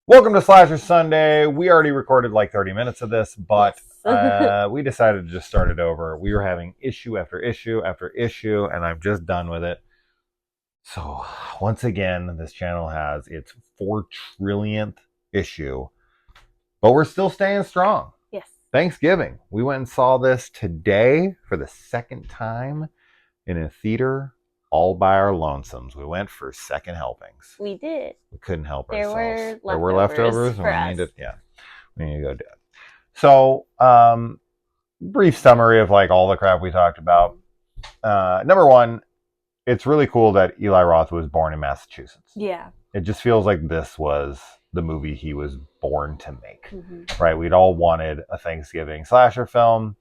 Welcome to Slasher Sunday. We already recorded like 30 minutes of this, but Yes. we decided to just start it over. We were having issue after issue after issue, and I'm just done with it. So, once again, this channel has its 4 trillionth issue, but we're still staying strong. Yes. Thanksgiving. We went and saw this today for the second time in a theater all by our lonesomes. We went for second helpings. We did. We couldn't help There ourselves. were There were leftovers leftovers, and for we us. needed, we need to go do it. So, brief summary of like all the crap we talked about. Number one, it's really cool that Eli Roth was born in Massachusetts. Yeah. It just feels like this was the movie he was born to make, right? We'd all wanted a Thanksgiving slasher film,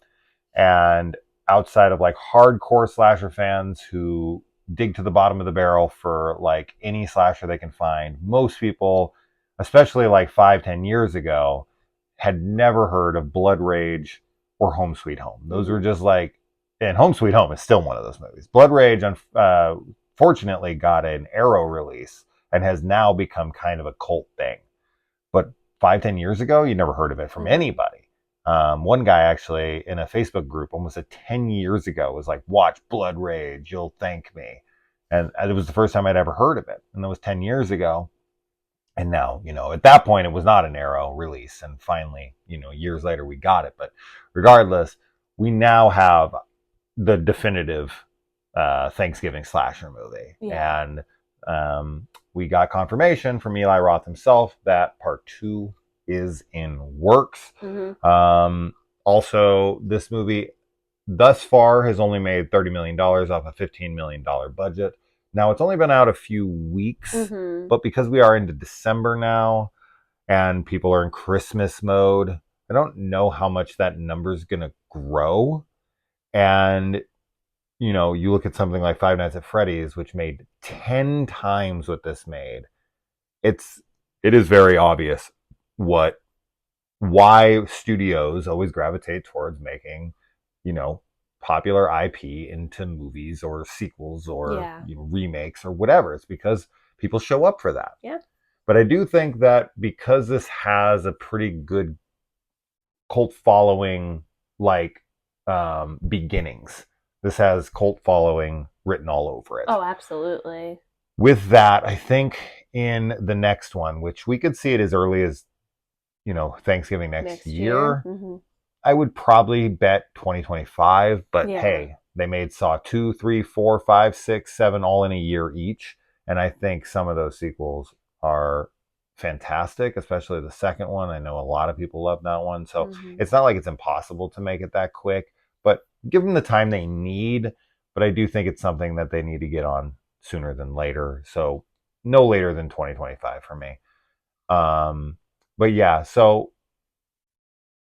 and outside of like hardcore slasher fans who dig to the bottom of the barrel for like any slasher they can find, most people, especially like 5-10 years ago, had never heard of Blood Rage or Home Sweet Home. Those were just like, and Home Sweet Home is still one of those movies. Blood Rage, fortunately, got an Arrow release and has now become kind of a cult thing. But 5-10 years ago, you never heard of it from anybody. One guy actually in a Facebook group almost 10 years ago was like, watch Blood Rage, you'll thank me. And it was the first time I'd ever heard of it. And that was 10 years ago. And now, at that point, it was not an Arrow release. And finally, years later, we got it. But regardless, we now have the definitive Thanksgiving slasher movie. Yeah. And we got confirmation from Eli Roth himself that part 2 is in works. Also, this movie thus far has only made $30 million off a $15 million budget. Now, it's only been out a few weeks, but because we are into December now and people are in Christmas mode, I don't know how much that number is going to grow. And, you look at something like Five Nights at Freddy's, which made 10 times what this made. It is very obvious why studios always gravitate towards making, popular IP into movies or sequels or remakes or whatever. It's because people show up for that. Yeah. But I do think that because this has a pretty good cult following, like beginnings, this has cult following written all over it. Oh, absolutely. With that, I think in the next one, which we could see it as early as, Thanksgiving next year. I would probably bet 2025, but hey, they made Saw 2, 3, 4, 5, 6, 7 all in a year each. And I think some of those sequels are fantastic, especially the second one. I know a lot of people love that one. So it's not like it's impossible to make it that quick, but give them the time they need. But I do think it's something that they need to get on sooner than later. So no later than 2025 for me. But yeah, so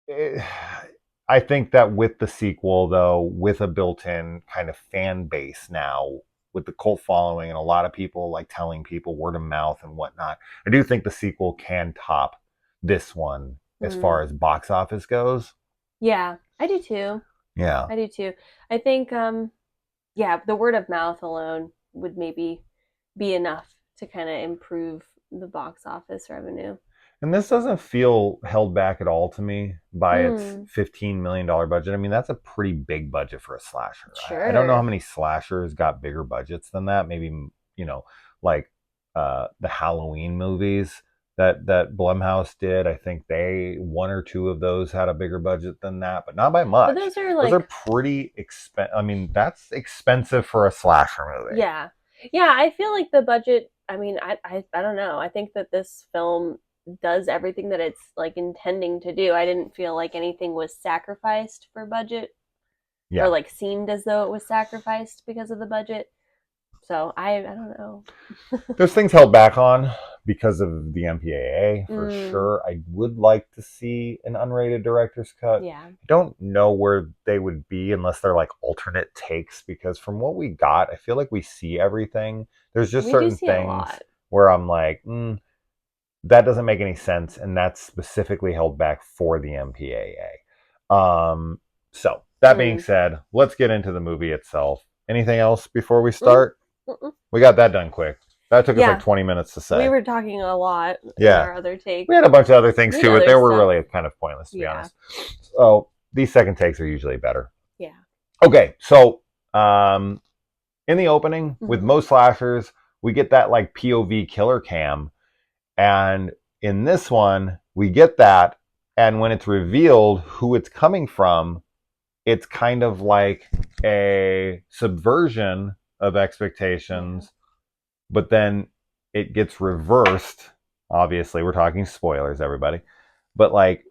I think that with the sequel, though, with a built-in kind of fan base now, with the cult following and a lot of people like telling people word of mouth and whatnot, I do think the sequel can top this one as far as box office goes. Yeah, I do too. Yeah. I do too. I think, the word of mouth alone would maybe be enough to kind of improve the box office revenue. And this doesn't feel held back at all to me by its $15 million budget. I mean, that's a pretty big budget for a slasher. Sure. I don't know how many slashers got bigger budgets than that. Maybe, like the Halloween movies that Blumhouse did. I think one or two of those had a bigger budget than that, but not by much. But those are pretty expensive. I mean, that's expensive for a slasher movie. Yeah. Yeah, I feel like the budget, I mean, I don't know. I think that this film does everything that it's like intending to do. I didn't feel like anything was sacrificed for budget, or like seemed as though it was sacrificed because of the budget. So I don't know. There's things held back on because of the MPAA for sure. I would like to see an unrated director's cut. Yeah. I don't know where they would be unless they're like alternate takes, because from what we got, I feel like we see everything. There's just certain things where I'm like, that doesn't make any sense, and that's specifically held back for the MPAA. So that being said, let's get into the movie itself. Anything else before we start? We got that done quick. That took us like 20 minutes to say. We were talking a lot in Yeah. our other take. We had a bunch of other things too, but they were really kind of pointless, to be honest. So these second takes are usually better. Yeah. Okay, so in the opening, with most slashers, we get that like POV killer cam. And in this one, we get that. And when it's revealed who it's coming from, it's kind of like a subversion of expectations, but then it gets reversed. Obviously, we're talking spoilers, everybody. But like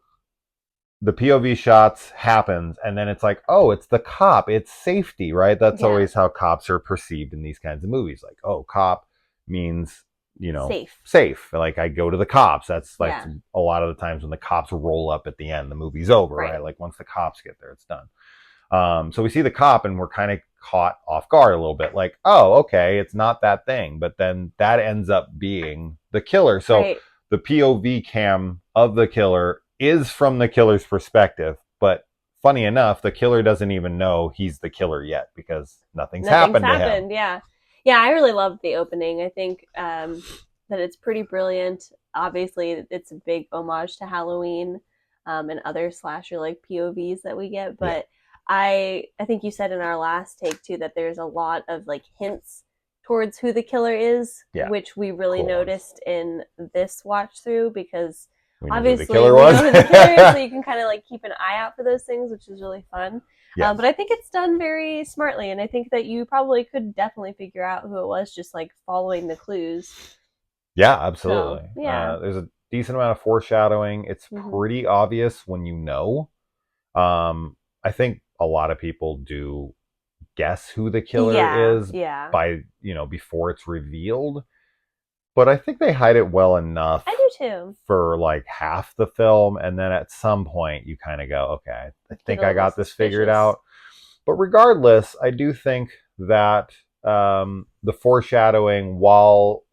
the POV shots happens, and then it's like, oh, it's the cop. It's safety, right? That's always how cops are perceived in these kinds of movies. Like, oh, cop means, you know, safe. Like, I go to the cops. That's like a lot of the times when the cops roll up at the end, the movie's over, right? Like, once the cops get there, it's done. So we see the cop, and we're kind of caught off guard a little bit. Like, oh, okay, it's not that thing. But then that ends up being the killer. So the POV cam of the killer is from the killer's perspective, but funny enough, the killer doesn't even know he's the killer yet because nothing's happened to him. Yeah, I really loved the opening. I think that it's pretty brilliant. Obviously, it's a big homage to Halloween and other slasher like POVs that we get. But I think you said in our last take too that there's a lot of like hints towards who the killer is, which we really noticed in this watch through because obviously we know who the killer is, so you can kind of like keep an eye out for those things, which is really fun. But I think it's done very smartly, and I think that you probably could definitely figure out who it was just like following the clues. Yeah, absolutely. So, there's a decent amount of foreshadowing. It's pretty obvious when you know. I think a lot of people do guess who the killer is by, you know, before it's revealed. But I think they hide it well enough. I do too. For like half the film, and then at some point you kind of go, okay, I think I got this figured out. But regardless, I do think that the foreshadowing, while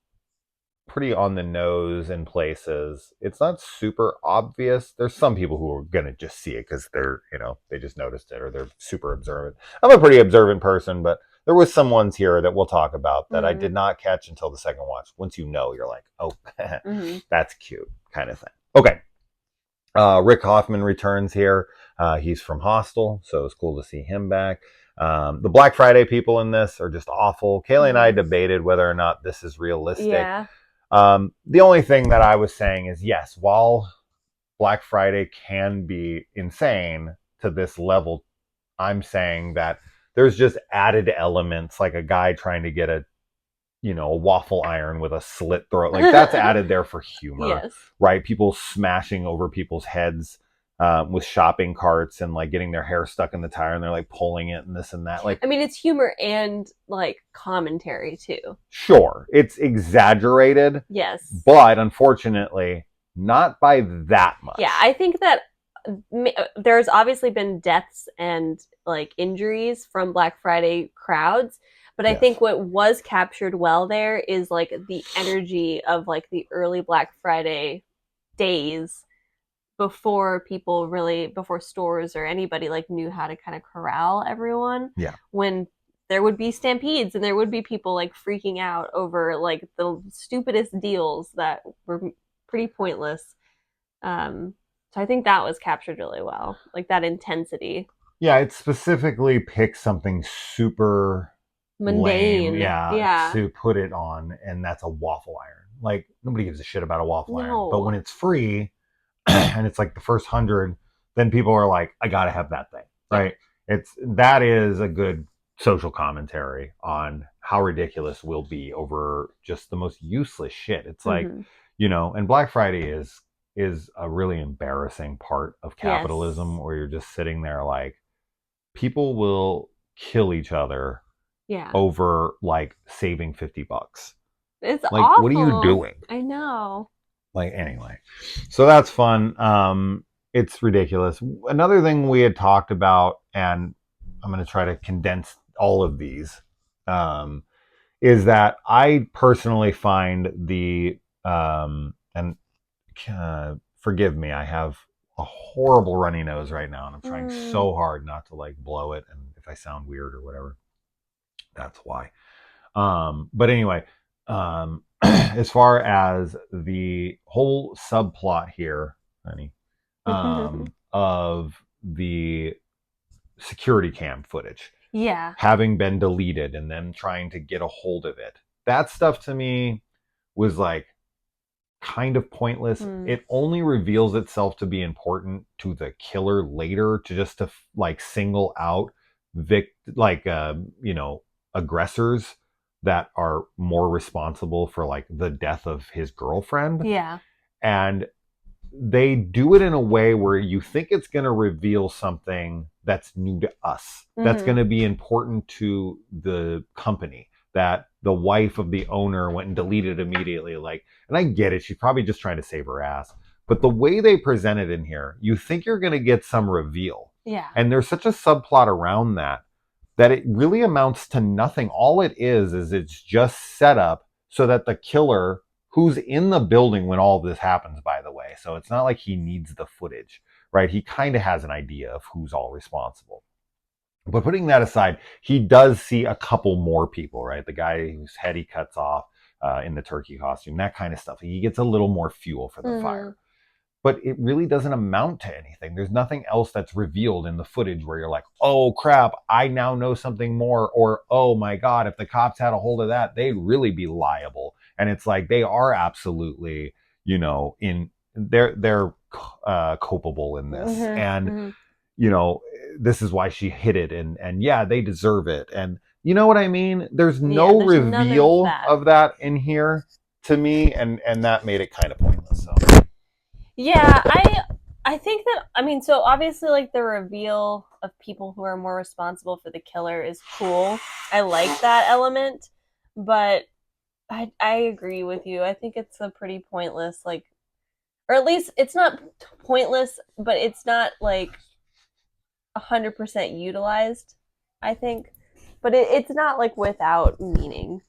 pretty on the nose in places, it's not super obvious. There's some people who are gonna just see it because they're, you know, they just noticed it or they're super observant. I'm a pretty observant person, but there was some ones here that we'll talk about that I did not catch until the second watch. Once you know, you're like, oh, that's cute, kind of thing. Okay. Rick Hoffman returns here. He's from Hostel, so it's cool to see him back. The Black Friday people in this are just awful. Kaylee and I debated whether or not this is realistic. Yeah. The only thing that I was saying is, yes, while Black Friday can be insane to this level, I'm saying that there's just added elements, like a guy trying to get a waffle iron with a slit throat. Like, that's added there for humor, right? People smashing over people's heads with shopping carts and like getting their hair stuck in the tire and they're like pulling it and this and that. Like, I mean, it's humor and like commentary too. Sure, it's exaggerated. Yes. But unfortunately, not by that much. Yeah, I think that there's obviously been deaths and like injuries from Black Friday crowds, but I think what was captured well there is like the energy of like the early Black Friday days before stores or anybody like knew how to kind of corral everyone. Yeah. When there would be stampedes and there would be people like freaking out over like the stupidest deals that were pretty pointless. So I think that was captured really well, like that intensity. Yeah, it specifically picks something super mundane, lame, to put it on, and that's a waffle iron. Like, nobody gives a shit about a waffle iron, but when it's free and it's like the first 100, then people are like, I gotta have that thing, right? That is a good social commentary on how ridiculous we'll be over just the most useless shit. It's like, and Black Friday is a really embarrassing part of capitalism, where you're just sitting there like, people will kill each other over like saving $50. It's like, awful. What are you doing? I know. Like, anyway, so that's fun. It's ridiculous. Another thing we had talked about, and I'm going to try to condense all of these, is that I personally find forgive me, I have a horrible runny nose right now, and I'm trying so hard not to like blow it, and if I sound weird or whatever, that's why. But anyway, as far as the whole subplot here, honey, of the security cam footage Yeah. having been deleted and then trying to get a hold of it. That stuff to me was like kind of pointless. It only reveals itself to be important to the killer later, to just to like single out aggressors that are more responsible for like the death of his girlfriend. Yeah. And they do it in a way where you think it's going to reveal something that's new to us, that's going to be important to the company, that the wife of the owner went and deleted immediately. Like, and I get it, she's probably just trying to save her ass. But the way they present it in here, you think you're going to get some reveal. Yeah. And there's such a subplot around that it really amounts to nothing. All it is it's just set up so that the killer, who's in the building when all this happens, by the way, so it's not like he needs the footage, right? He kind of has an idea of who's all responsible. But putting that aside, he does see a couple more people, right? The guy whose head he cuts off in the turkey costume, that kind of stuff. He gets a little more fuel for the fire. But it really doesn't amount to anything. There's nothing else that's revealed in the footage where you're like, oh crap, I now know something more. Or, oh my God, if the cops had a hold of that, they'd really be liable. And it's like, they are absolutely, they're culpable in this. And, this is why she hid it. And yeah, they deserve it. And you know what I mean? There's no reveal of that in here to me. And that made it kind of pointless. So. Yeah, I think that, I mean, so obviously like the reveal of people who are more responsible for the killer is cool. I like that element, but I agree with you. I think it's a pretty pointless, like, or at least it's not pointless, but it's not like 100% utilized, I think. But it's not like without meaning.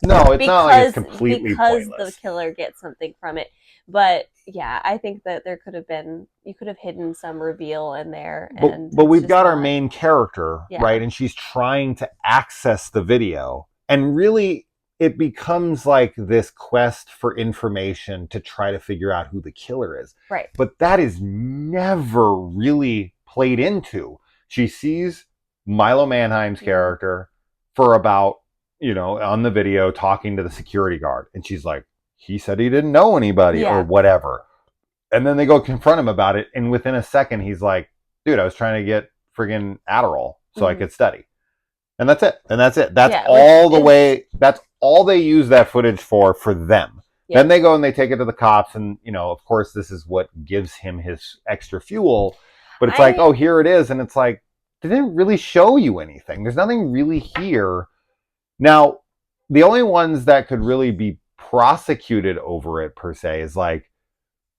No, it's not like it's completely pointless. Because the killer gets something from it. But yeah, I think that there could have been, you could have hidden some reveal in there. But we've got our main character, right? And she's trying to access the video. And really, it becomes like this quest for information to try to figure out who the killer is. Right. But that is never really played into. She sees Milo Manheim's character for about, on the video talking to the security guard. And she's like, he said he didn't know anybody or whatever. And then they go confront him about it. And within a second, he's like, dude, I was trying to get friggin' Adderall so I could study. And that's it. That's that's all they use that footage for them. Yep. Then they go and they take it to the cops. And, of course, this is what gives him his extra fuel. But it's like, oh, here it is. And it's like, they didn't really show you anything. There's nothing really here. Now, the only ones that could really be prosecuted over it, per se, is like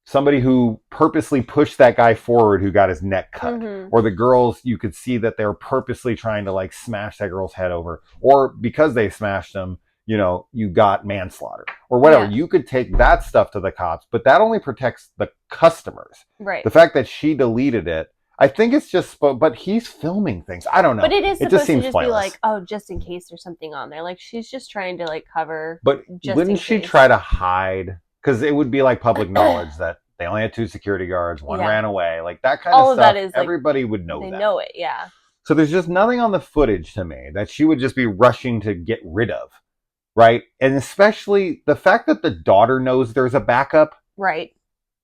somebody who purposely pushed that guy forward who got his neck cut. Or the girls, you could see that they're purposely trying to like smash that girl's head over. Or because they smashed them, you got manslaughter or whatever. Yeah. You could take that stuff to the cops, but that only protects the customers. Right. The fact that she deleted it, I think it's just, but he's filming things. I don't know. But it is supposed to just be like, oh, just in case there's something on there. Like she's just trying to like cover. But wouldn't she try to hide? Because it would be like public knowledge that they only had 2 security guards, one ran away, like that kind of stuff. That is everybody would know. They know it, yeah. So there's just nothing on the footage to me that she would just be rushing to get rid of, right? And especially the fact that the daughter knows there's a backup, right?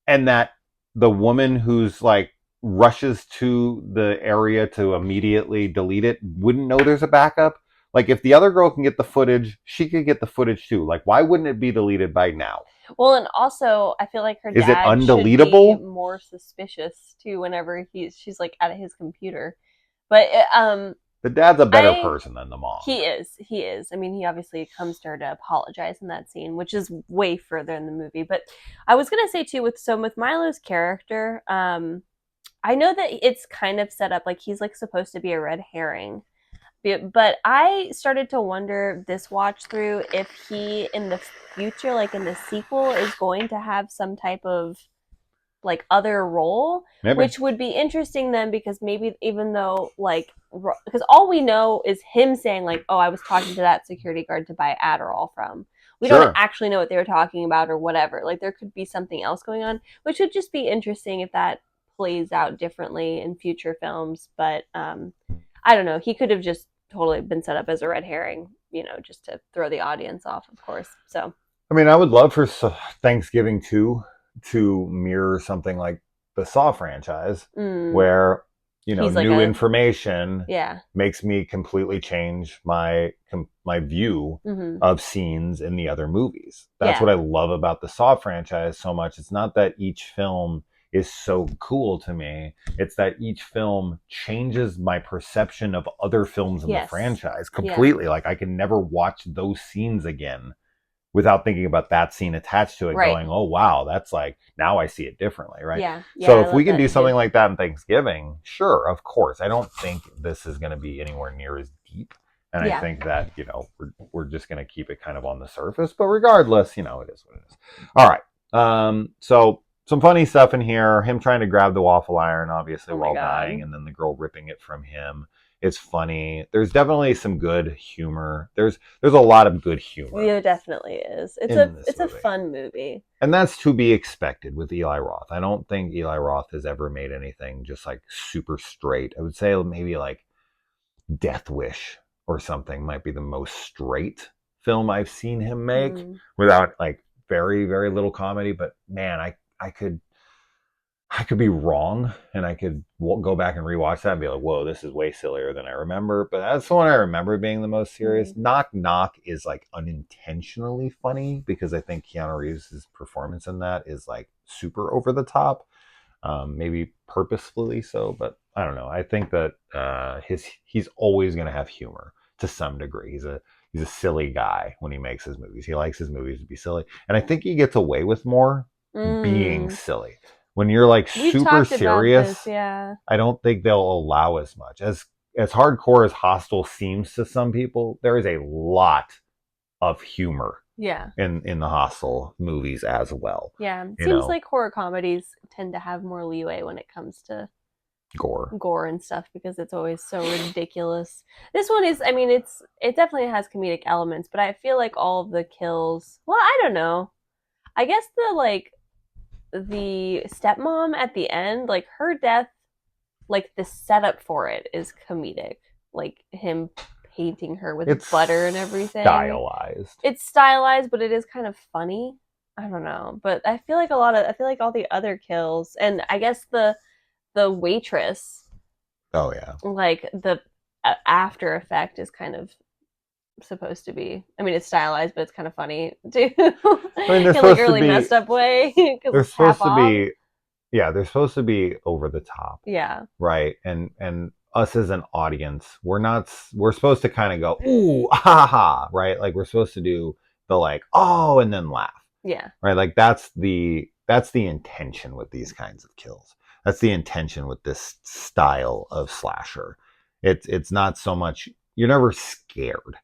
And that the woman who's like rushes to the area to immediately delete it wouldn't know there's a backup. Like if the other girl can get the footage, she could get the footage too. Like why wouldn't it be deleted by now? Well, and also I feel like her dad should undeletable? be more suspicious too whenever she's like at his computer. But the dad's a better person than the mom. He is. I mean, he obviously comes to her to apologize in that scene, which is way further in the movie. But I was gonna say too, with Milo's character, I know that it's kind of set up like he's like supposed to be a red herring. But I started to wonder this watch through if he in the future, like in the sequel, is going to have some type of like other role, Maybe. which would be interesting then, because maybe even though like, because all we know is him saying like, oh, I was talking to that security guard to buy Adderall from. We don't actually know what they were talking about or whatever. Like there could be something else going on, which would just be interesting if that plays out differently in future films. But I don't know. He could have just totally been set up as a red herring, just to throw the audience off, of course. So, I mean, I would love for Thanksgiving 2 to mirror something like the Saw franchise, where he's like new information yeah, makes me completely change my view of scenes in the other movies. That's what I love about the Saw franchise so much. It's not that each film is so cool to me. It's that each film changes my perception of other films in the franchise completely. Like I can never watch those scenes again without thinking about that scene attached to it, going, oh, wow, that's like, now I see it differently, right? Yeah. So if we can do something like that in Thanksgiving, sure, of course. I don't think this is going to be anywhere near as deep. And I think that, we're just going to keep it kind of on the surface. But regardless, it is what it is. All right. So some funny stuff in here. Him trying to grab the waffle iron, obviously, while dying, and then the girl ripping it from him. It's funny. There's definitely some good humor. There's a lot of good humor. There definitely is. It's a fun movie. And that's to be expected with Eli Roth. I don't think Eli Roth has ever made anything just like super straight. I would say maybe like Death Wish or something might be the most straight film I've seen him make without like very, very little comedy. But man, I could be wrong, and I could go back and rewatch that and be like, whoa, this is way sillier than I remember. But that's the one I remember being the most serious. Knock Knock is like unintentionally funny because I think Keanu Reeves' performance in that is like super over the top. Maybe purposefully so, but I don't know. I think that he's always going to have humor to some degree. He's a silly guy when he makes his movies. He likes his movies to be silly. And I think he gets away with more being silly. When you're like super serious, I don't think they'll allow as much. As hardcore as Hostel seems to some people, there is a lot of humor in the Hostel movies as well. Yeah. It seems like horror comedies tend to have more leeway when it comes to gore and stuff, because it's always so ridiculous. This one is, it definitely has comedic elements, but I feel like all of the kills, well, I don't know. I guess the stepmom at the end, like her death, like the setup for it is comedic. Like him painting her with butter and everything. It's stylized, but it is kind of funny. I don't know, but I feel like all the other kills, and I guess the waitress. Oh yeah. Like the after effect is kind of supposed to be. It's stylized, but it's kind of funny too. In like a really messed up way. They're supposed to be, they're supposed to be over the top. Yeah. Right. And us as an audience, we're supposed to kind of go, ooh, ha ha, right? Like we're supposed to do the like, oh, and then laugh. Yeah. Right. Like that's the intention with these kinds of kills. That's the intention with this style of slasher. It's not so much, you're never scared.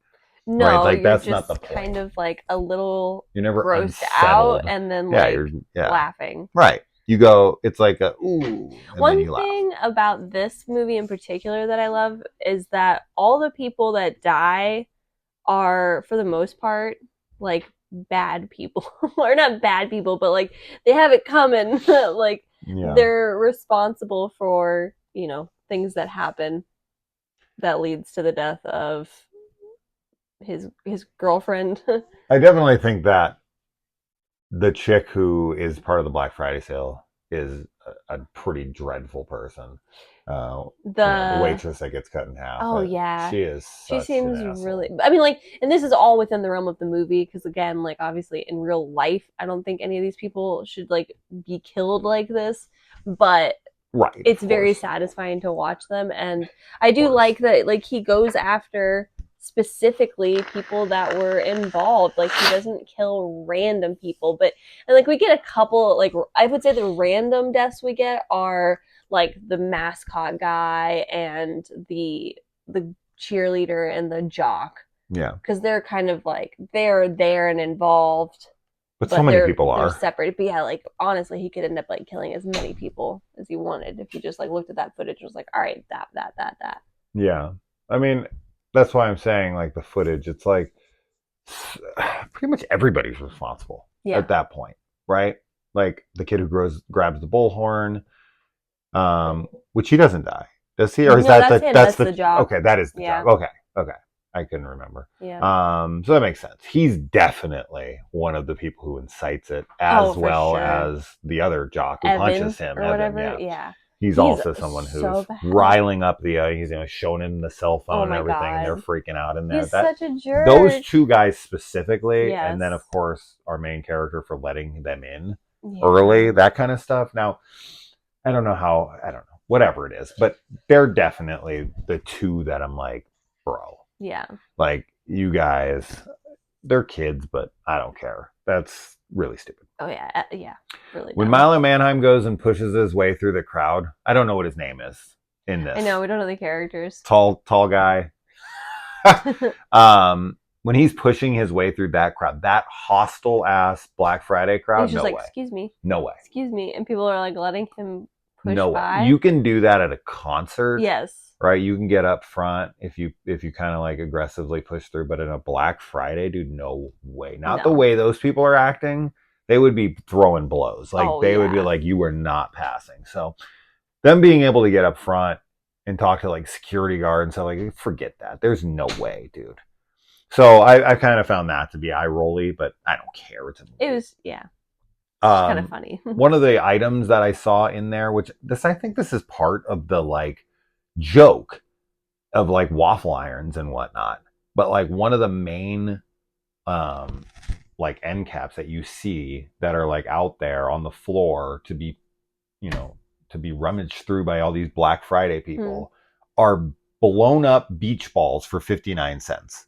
No, right? Like you're that's just not the point. Kind of like a little you're never grossed unsettled. out and then laughing. Right. You go, it's like a ooh. One thing about this movie in particular that I love is that all the people that die are, for the most part, like bad people. Or not bad people, but like they have it coming. Like they're responsible for, things that happen that leads to the death of his girlfriend. I definitely think that the chick who is part of the Black Friday sale is a pretty dreadful person. The waitress that gets cut in half. Oh yeah, she seems really. And this is all within the realm of the movie, because again, like obviously in real life, I don't think any of these people should like be killed like this, but. Right, it's very satisfying to watch them, and I do like that. Like he goes after specifically people that were involved. Like he doesn't kill random people, and like we get a couple. Like I would say the random deaths we get are like the mascot guy and the cheerleader and the jock. Yeah, because they're kind of like they're there and involved. But so many people they're are. separate. But yeah, like honestly, he could end up like killing as many people as he wanted if he just like looked at that footage and was like, all right, that. Yeah. I mean, that's why I'm saying like the footage, it's like pretty much everybody's responsible at that point, right? Like the kid who grabs the bullhorn, which he doesn't die, does he? Or is no, that's the job? Okay, that is the job. Okay, I couldn't remember. Yeah. So that makes sense. He's definitely one of the people who incites it, as well as the other jock who punches him, or whatever. Yeah. He's also someone who's riling up the, he's showing him the cell phone and everything, and they're freaking out in there. He's such a jerk. Those two guys specifically, and then of course our main character for letting them in early, that kind of stuff. Now, I don't know, whatever it is, but they're definitely the two that I'm like, bro. Yeah. Like, you guys, they're kids, but I don't care. That's really stupid. Oh, yeah. Yeah. Really. When Milo Manheim goes and pushes his way through the crowd, I don't know what his name is in this. I know, we don't know the characters. Tall guy. When he's pushing his way through that crowd, that hostile ass Black Friday crowd, he's just like, excuse me. No way. Excuse me. And people are like letting him push no by. Way. You can do that at a concert. Yes. Right? You can get up front if you kind of like aggressively push through, but in a Black Friday, dude, no way. Not the way those people are acting. They would be throwing blows. Like they would be like, you are not passing. So them being able to get up front and talk to like security guard and stuff, like, forget that. There's no way, dude. So I kind of found that to be eye rolly, but I don't care. It was kind of funny. One of the items that I saw in there, which I think this is part of the like joke of like waffle irons and whatnot, but like one of the main like end caps that you see that are like out there on the floor to be rummaged through by all these Black Friday people are blown up beach balls for 59 cents.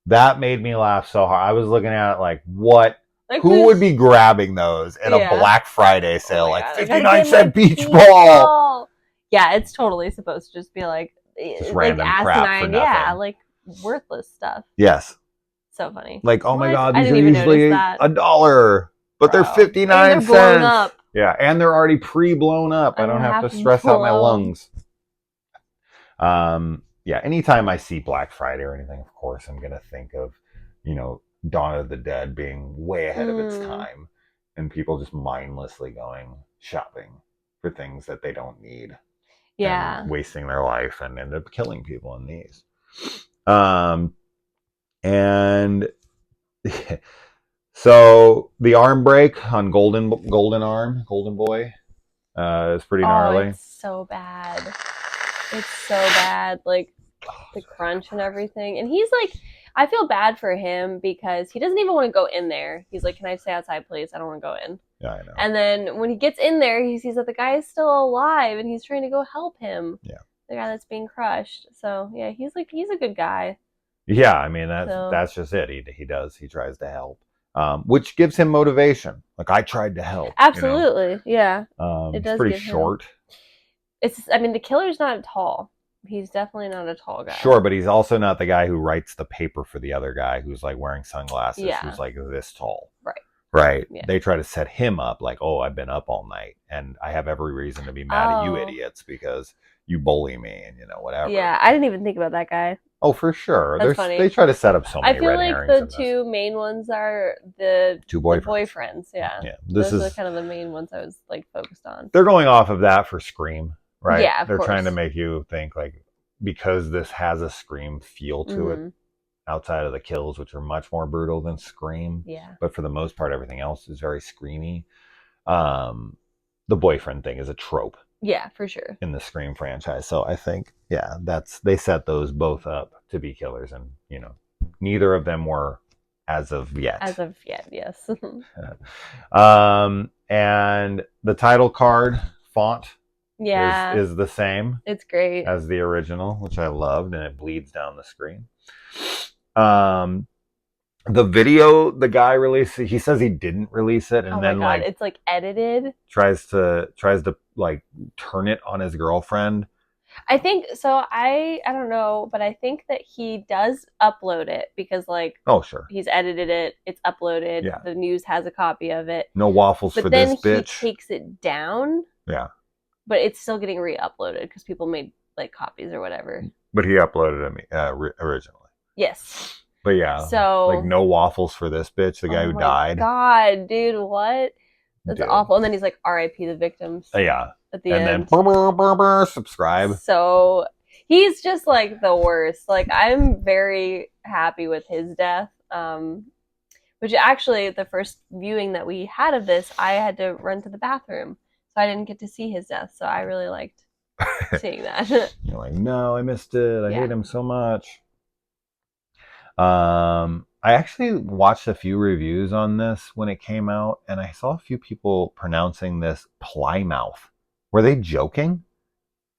That made me laugh so hard. I was looking at it like, what? Like, who would be grabbing those in a Black Friday sale? like 59-cent beach ball. Yeah, it's totally supposed to just be like just random crap for nothing. Yeah, like worthless stuff. Yes. So funny. Like, oh my God, these are usually $1, but they're 59 cents. Blown up. Yeah, and they're already pre-blown up. I don't have to stress out my lungs. Yeah, anytime I see Black Friday or anything, of course, I'm going to think of, Dawn of the Dead being way ahead of its time and people just mindlessly going shopping for things that they don't need. Yeah. And wasting their life and end up killing people in these. And so the arm break on Golden Boy is pretty gnarly. It's so bad. It's so bad. Like the crunch and everything. And he's like, I feel bad for him because he doesn't even want to go in there. He's like, can I stay outside, please? I don't want to go in. Yeah, I know. And then when he gets in there, he sees that the guy is still alive and he's trying to go help him. Yeah. The guy that's being crushed. So yeah, he's a good guy. Yeah, I mean that's just it. He tries to help. Which gives him motivation. Like, I tried to help. Absolutely. Yeah. It does. It's pretty short. The killer's not tall. He's definitely not a tall guy. Sure, but he's also not the guy who writes the paper for the other guy who's like wearing sunglasses, who's like this tall. Right. Yeah. They try to set him up like, oh, I've been up all night and I have every reason to be mad at you idiots because you bully me and whatever. Yeah, I didn't even think about that guy. Oh, for sure. That's funny. They try to set up so many red herrings. I feel like the two main ones are the two boyfriends. The boyfriends, yeah. Those are kind of the main ones I was like focused on. They're going off of that for Scream, right? Yeah, of They're course. trying to make you think like, because this has a Scream feel to it, outside of the kills, which are much more brutal than Scream. Yeah. But for the most part, everything else is very screamy. The boyfriend thing is a trope. Yeah, for sure. In the Scream franchise. So I think, they set those both up to be killers. And, neither of them were as of yet. As of yet, yes. And the title card font is the same. It's great. As the original, which I loved, and it bleeds down the screen. The video the guy released, he says he didn't release it, and then like it's like edited. Tries to like turn it on his girlfriend, I think so. I don't know, but I think that he does upload it because like Oh, sure. he's edited it, it's uploaded, Yeah. the news has a copy of it. No waffles But for then this he bitch. takes it down, Yeah. but it's still getting re-uploaded because people made like copies or whatever. But he uploaded it originally. Yes. But yeah, So like no waffles for this bitch, the guy oh who my died. God, dude, what? That's Dude. awful. And then he's like, R.I.P. the victims. Yeah. At the And end. then subscribe. So he's just like the worst. Like I'm very happy with his death. Which actually, the first viewing that we had of this, I had to run to the bathroom, so I didn't get to see his death. So I really liked seeing that. You're like, no, I missed it. I Yeah. hate him so much. I actually watched a few reviews on this when it came out, and I saw a few people pronouncing this Plymouth. Were they joking?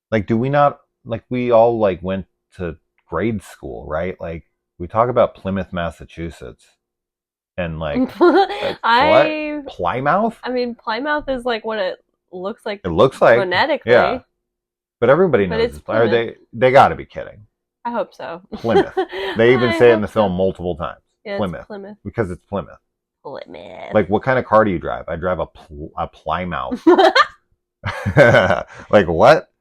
Like, do we not, like, we all, like, went to grade school, right? Like, we talk about Plymouth, Massachusetts, and, like what? Plymouth? I mean, Plymouth is like what it looks like. It looks like phonetically. Yeah. But everybody knows it's it's Plymouth. They got to be kidding. I hope so. Plymouth. They even say it in the film multiple times. Yeah, Plymouth. Plymouth. Because it's Plymouth. Plymouth. Like, what kind of car do you drive? I drive a Plymouth. Like, what?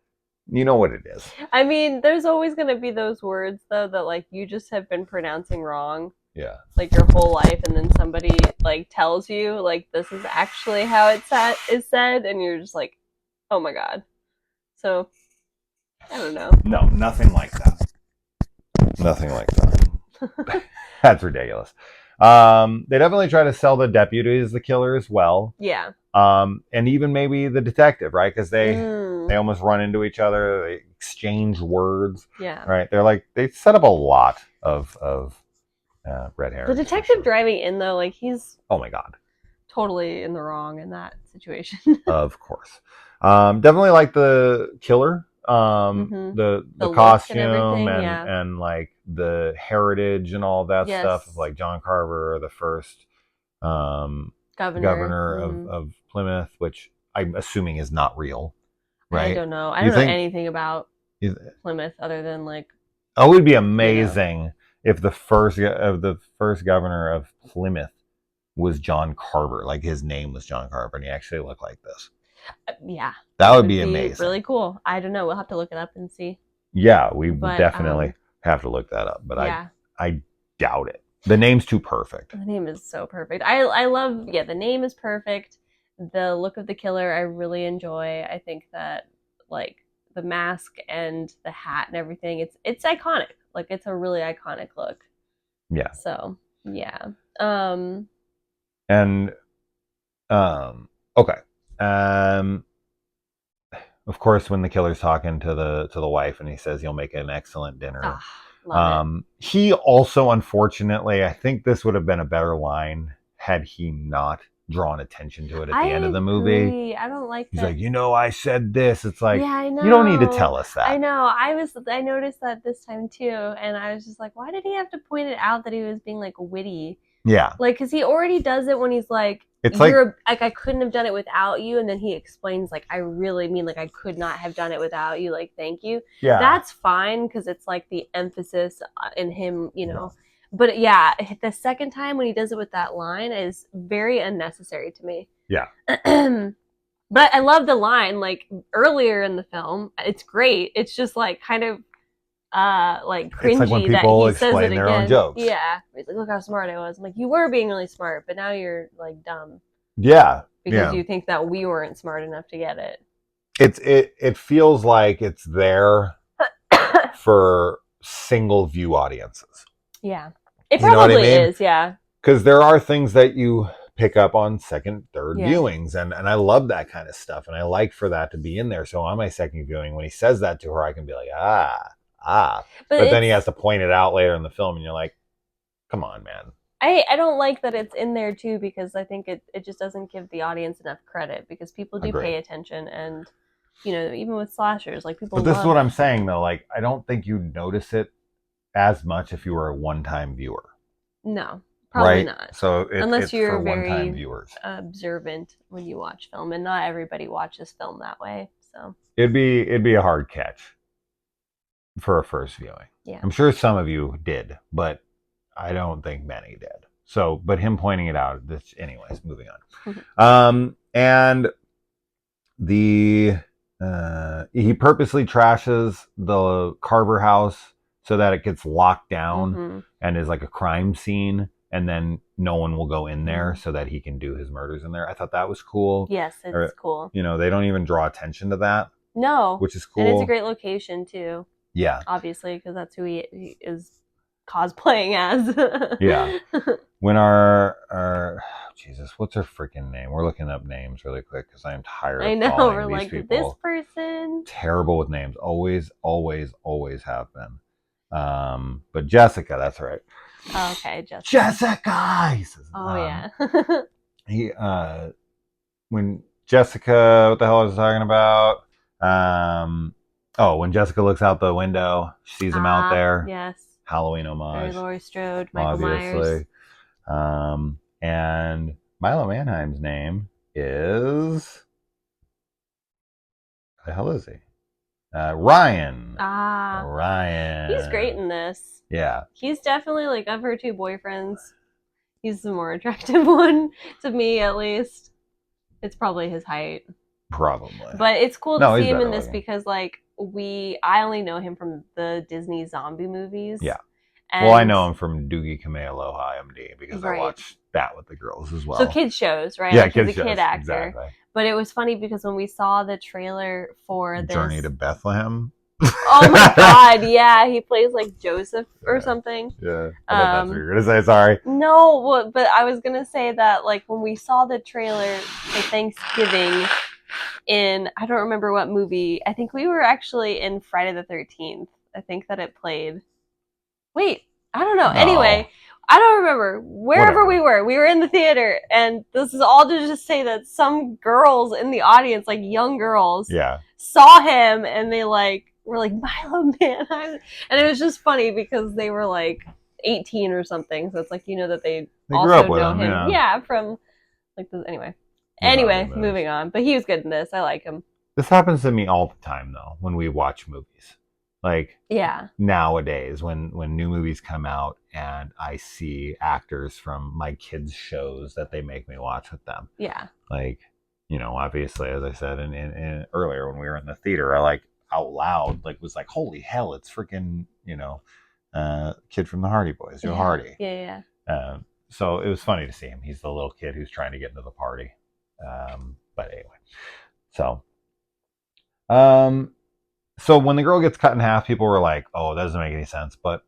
You know what it is. I mean, there's always going to be those words, though, that, like, you just have been pronouncing wrong. Yeah. Like, your whole life, and then somebody, like, tells you, like, this is actually how it is said, and you're just like, oh my God. So, I don't know. No, nothing like that. Nothing like that. That's ridiculous. They definitely try to sell the deputy as the killer as well. Yeah. And even maybe the detective, right? Because they almost run into each other. They exchange words. Yeah. Right. They're like, they set up a lot of red herrings. The detective driving in, though, like, he's oh my God, totally in the wrong in that situation. Of course. Definitely like the killer. The costume and like the heritage and all that stuff of like John Carver, the first governor of Plymouth, which I'm assuming is not real, right? I don't know. I don't know anything about Plymouth other than like. Oh, it would be amazing if the first governor of Plymouth was John Carver, like his name was John Carver, and he actually looked like this. Yeah, that would be amazing. Really cool. I don't know. We'll have to look it up and see. Yeah, we definitely have to look that up, but yeah. I doubt it. The name's too perfect. The name is so perfect. I love. Yeah, the name is perfect. The look of the killer, I really enjoy. I think that like the mask and the hat and everything, it's iconic. Like it's a really iconic look. Yeah. So yeah. Okay. Of course, when the killer's talking to the wife and he says you'll make an excellent dinner. He also, unfortunately, I think this would have been a better line had he not drawn attention to it at the end of the movie. I don't like He's that. like, I said this. It's like, yeah, I know. You don't need to tell us that. I know. I noticed that this time too, and I was just like, why did he have to point it out that he was being like witty? Yeah. Like, because he already does it when he's like, it's like I couldn't have done it without you, and then he explains like, I really mean like I could not have done it without you. Like, thank you. Yeah. That's fine because it's like the emphasis in him, Yeah. But yeah, the second time when he does it with that line is very unnecessary to me. Yeah. But I love the line like earlier in the film. It's great. It's just like kind of like cringy. It's like when people that he explain says it their again. own jokes. Yeah. He's like, look how smart I was. I'm like, you were being really smart, but now you're like dumb. Yeah. Because you think that we weren't smart enough to get it. It feels like it's there for single view audiences. Yeah. It probably is, yeah. Because there are things that you pick up on second, third viewings, and I love that kind of stuff, and I like for that to be in there. So on my second viewing, when he says that to her, I can be like, But then he has to point it out later in the film, and you're like, come on, man. I don't like that it's in there too, because I think it just doesn't give the audience enough credit, because people do pay attention, and even with slashers, like people. But this is what I'm saying though. Like, I don't think you'd notice it as much if you were a one-time viewer. No, probably not. So unless you're for very one-time viewers, observant when you watch film, and not everybody watches film that way. So it'd be a hard catch. for a first viewing. Yeah. I'm sure some of you did, but I don't think many did. So, but him pointing it out, this, anyways, moving on. And the he purposely trashes the Carver house so that it gets locked down and is like a crime scene, and then no one will go in there so that he can do his murders in there. I thought that was cool. Yes, it's cool. You know, they don't even draw attention to that. No. Which is cool. And it's a great location too. Yeah. Obviously, because that's who he is cosplaying as. Yeah. When our Jesus, what's her freaking name? We're looking up names really quick because I am tired of calling we're these like, people. this person. Terrible with names. Always have been. But Jessica, that's right. Oh, okay, Jessica. Jessica! He says, yeah. When Jessica, what the hell was I talking about? When Jessica looks out the window, she sees him out there. Yes. Halloween homage. Very Laurie Strode, Michael Myers. And Milo Manheim's name is... What the hell is he? Ryan. Ryan. He's great in this. Yeah. He's definitely, like, of her two boyfriends, he's the more attractive one, to me at least. It's probably his height. Probably. But it's cool to see him in this looking. because, like, I only know him from the Disney zombie movies. Yeah. Well, I know him from Doogie Kamealoha IMD because I watched that with the girls as well. So kids shows, right? Yeah, like kids he's a shows. Kid actor. Exactly. But it was funny because when we saw the trailer for this... Journey to Bethlehem. Oh my god, yeah. He plays like Joseph or something. Yeah. I thought that's what you were going to say. Sorry. No, but I was going to say that like when we saw the trailer for Thanksgiving in, I don't remember what movie. I think we were actually in Friday the 13th. I think that it played. Wait, I don't know. No. Anyway, I don't remember. Wherever we were in the theater, and this is all to just say that some girls in the audience, like young girls, saw him and they like were like, Milo Manheim. And it was just funny because they were like 18 or something. So it's like, you know, that they also know him. Yeah, from like this. Anyway, moving on. But he was good in this. I like him. This happens to me all the time, though, when we watch movies. Like, nowadays, when new movies come out and I see actors from my kids' shows that they make me watch with them. Yeah. Like, you know, obviously, as I said in earlier when we were in the theater, I like out loud, like, was like, holy hell, it's freaking, you know, kid from the Hardy Boys, Joe Hardy. Yeah. So it was funny to see him. He's the little kid who's trying to get into the party. But anyway, so when the girl gets cut in half, people were like, oh, that doesn't make any sense. But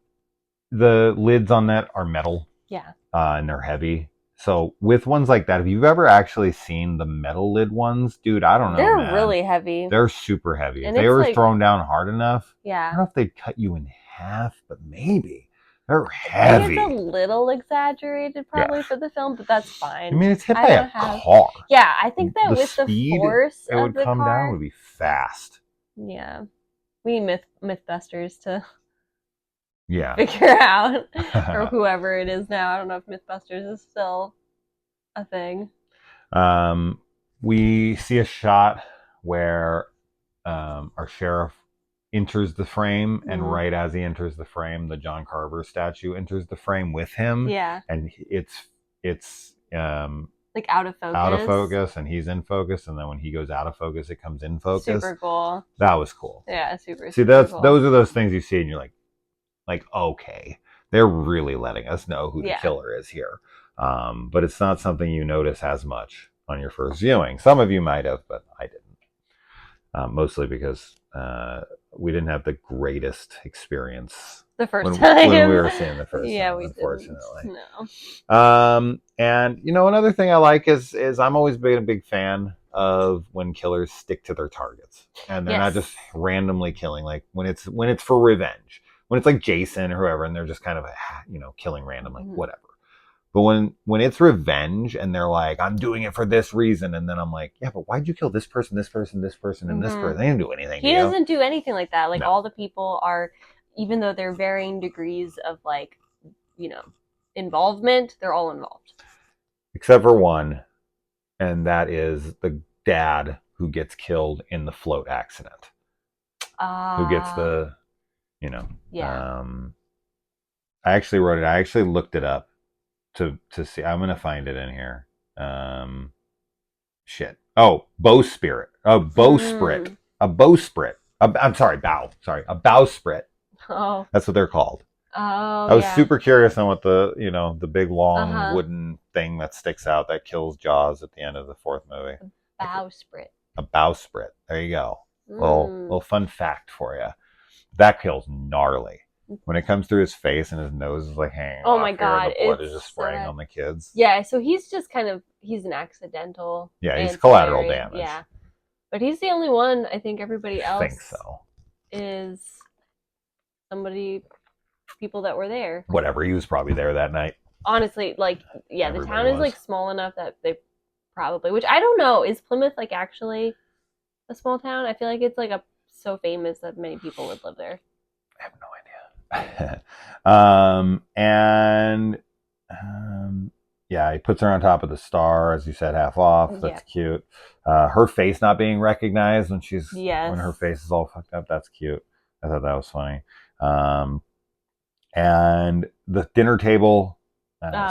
the lids on that are metal. Yeah. And they're heavy. So with ones like that, if you've ever actually seen the metal lid ones, dude, I don't know. They're really heavy. They're super heavy. And if they were like, thrown down hard enough, I don't know if they'd cut you in half, but maybe. They're heavy. I think it's a little exaggerated probably for the film, but that's fine. I mean, it's hit by a car. Yeah, I think that with the force it would come down would be fast. Yeah. We need Mythbusters to Yeah. figure out, or whoever it is now. I don't know if Mythbusters is still a thing. We see a shot where our sheriff enters the frame, and right as he enters the frame, the John Carver statue enters the frame with him. Yeah. And it's like out of focus. Out of focus, and he's in focus, and then when he goes out of focus, it comes in focus. Super cool. That was cool. Yeah, super. See, those are those things you see, and you're like, okay, they're really letting us know who the killer is here. But it's not something you notice as much on your first viewing. Some of you might have, but I didn't. Mostly because we didn't have the greatest experience the first time when we were seeing the first time, unfortunately. No. And you know, another thing I like is I'm always been a big fan of when killers stick to their targets and they're not just randomly killing, like when it's for revenge, when it's like Jason or whoever, and they're just kind of, you know, killing randomly, whatever. But when it's revenge and they're like, I'm doing it for this reason, and then I'm like, yeah, but why'd you kill this person, this person, this person, and this person? They didn't do anything. He doesn't do anything like that. Like all the people are, even though they're varying degrees of like, you know, involvement, they're all involved. Except for one, and that is the dad who gets killed in the float accident. Who gets the You know. Yeah. I actually wrote it. I actually looked it up to see. I'm gonna find it in here. Shit. Oh, bowsprit. A bowsprit. Mm. A bowsprit. I'm sorry, bow. Sorry, a bowsprit. Oh. That's what they're called. Oh I was yeah. super curious on what the big long Uh-huh. wooden thing that sticks out that kills Jaws at the end of the fourth movie. Bowsprit. A bowsprit. There you go. Little Mm. fun fact for you. That kills gnarly. When it comes through his face and his nose is like hanging Oh my off here and the god, blood is it's just so spraying bad. on the kids. Yeah, so he's just he's an accidental Yeah, he's collateral ancillary. damage. Yeah. But he's the only one. I think everybody I think else so. is people that were there. Whatever, he was probably there that night. Honestly, like, yeah, the Everybody town is was. like small enough that they probably, which I don't know, is Plymouth like actually a small town? I feel like it's like so famous that many people would live there. I have no idea. And yeah, he puts her on top of the star, as you said, half off. That's Yeah. cute. Her face not being recognized when Yes. when her face is all fucked up. That's cute. I thought that was funny. And the dinner table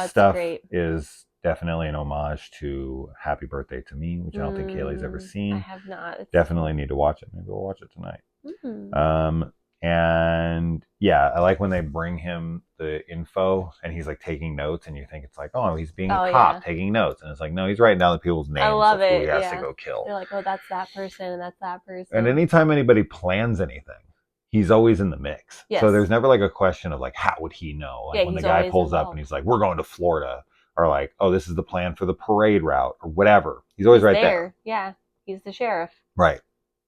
stuff great. is definitely an homage to Happy Birthday to Me, which I don't think Kaylee's ever seen. I have not. Definitely need to watch it. Maybe we'll watch it tonight. Mm. And yeah, I like when they bring him the info and he's like taking notes, and you think it's like, oh, he's being a cop taking notes, and it's like, no, he's writing down the people's names. I love of who it. he has to go kill. They're like, oh, that's that person and that's that person. And anytime anybody plans anything, he's always in the mix. Yes. So there's never like a question of like, how would he know? Like when the guy pulls up and he's like, we're going to Florida, or like, oh, this is the plan for the parade route, or whatever. He's always right there. Yeah, he's the sheriff. Right.